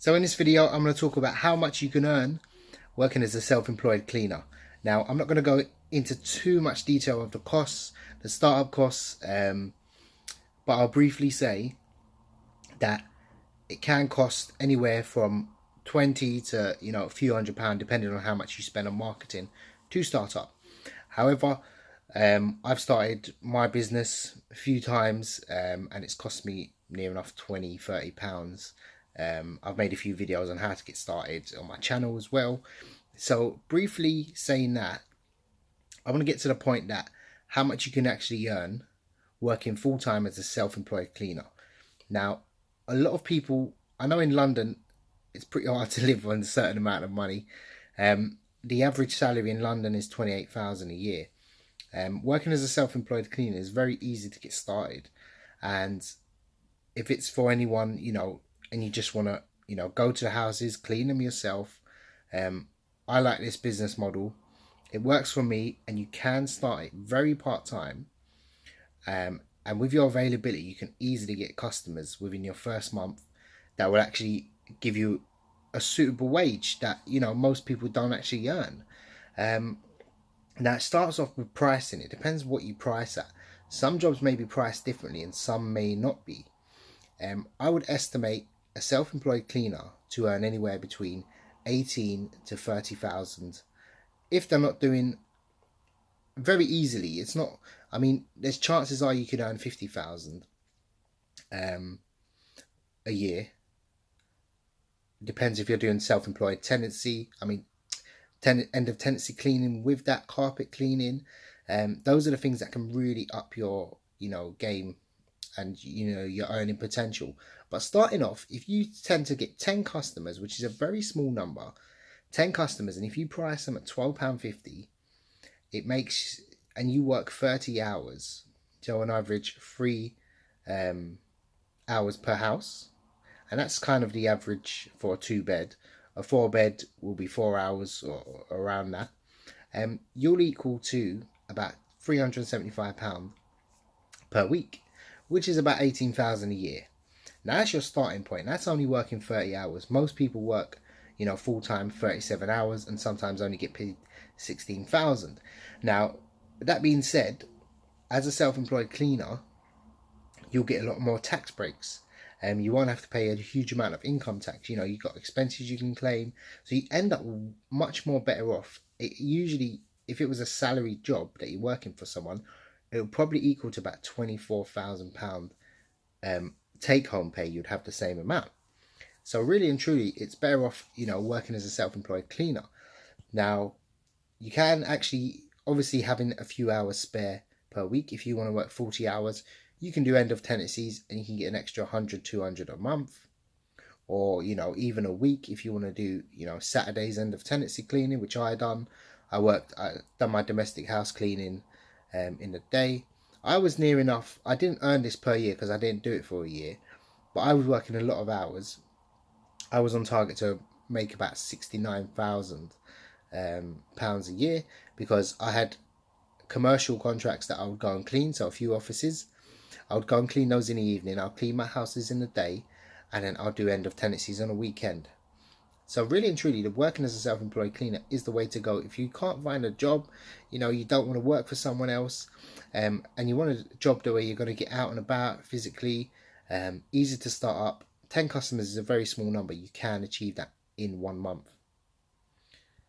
So in this video, I'm going to talk about how much you can earn working as a self-employed cleaner. Now, I'm not going to go into too much detail of the costs, the startup costs, but I'll briefly say that it can cost anywhere from 20 to a few £100 depending on how much you spend on marketing to start up. However, I've started my business a few times and it's cost me near enough £20-30. I've made a few videos on how to get started on my channel as well. So briefly saying that, I want to get to the point that how much you can actually earn working full-time as a self-employed cleaner. Now, a lot of people, I know in London, it's pretty hard to live on a certain amount of money. The average salary in London is 28,000 a year. Working as a self-employed cleaner is very easy to get started. And if it's for anyone, and you just want to, go to the houses, clean them yourself, I like this business model. It works for me, and you can start it very part-time. And with your availability, you can easily get customers within your first month that will actually give you a suitable wage that, most people don't actually earn. Now, it starts off with pricing. It depends what you price at. Some jobs may be priced differently and some may not be. I would estimate a self-employed cleaner to earn anywhere between 18 to 30,000 if they're not doing very easily. It's not, there's chances are you could earn 50,000 a year. Depends if you're doing self-employed tenancy. End of tenancy cleaning with that carpet cleaning. Those are the things that can really up your game and your earning potential. But starting off, if you tend to get 10 customers, which is a very small number, 10 customers, and if you price them at £12.50, it makes, and you work 30 hours, so on average 3 hours per house, and that's kind of the average for a 2-bed. A 4-bed will be 4 hours or around that. You'll equal to about £375 per week, which is about 18,000 a year. Now that's your starting point. That's only working 30 hours. Most people work, full-time 37 hours and sometimes only get paid 16,000. Now, that being said, as a self-employed cleaner, you'll get a lot more tax breaks. You won't have to pay a huge amount of income tax. You've got expenses you can claim. So you end up much more better off. Usually, if it was a salaried job that you're working for someone, it would probably equal to about £24,000 take-home pay. You'd have the same amount. So really and truly, it's better off, working as a self-employed cleaner. Now, you can actually, obviously, having a few hours spare per week. If you want to work 40 hours, you can do end of tenancies and you can get an extra 100, 200 a month. Or, even a week if you want to do, Saturdays end of tenancy cleaning, which I done. I done my domestic house cleaning in the day. I was near enough. I didn't earn this per year because I didn't do it for a year. But I was working a lot of hours. I was on target to make about £69,000 a year because I had commercial contracts that I would go and clean. So a few offices. I would go and clean those in the evening. I'll clean my houses in the day. And then I'll do end of tenancies on a weekend. So really and truly, the working as a self-employed cleaner is the way to go. If you can't find a job, you don't want to work for someone else, and you want a job where you're going to get out and about physically, easy to start up. 10 customers is a very small number. You can achieve that in 1 month.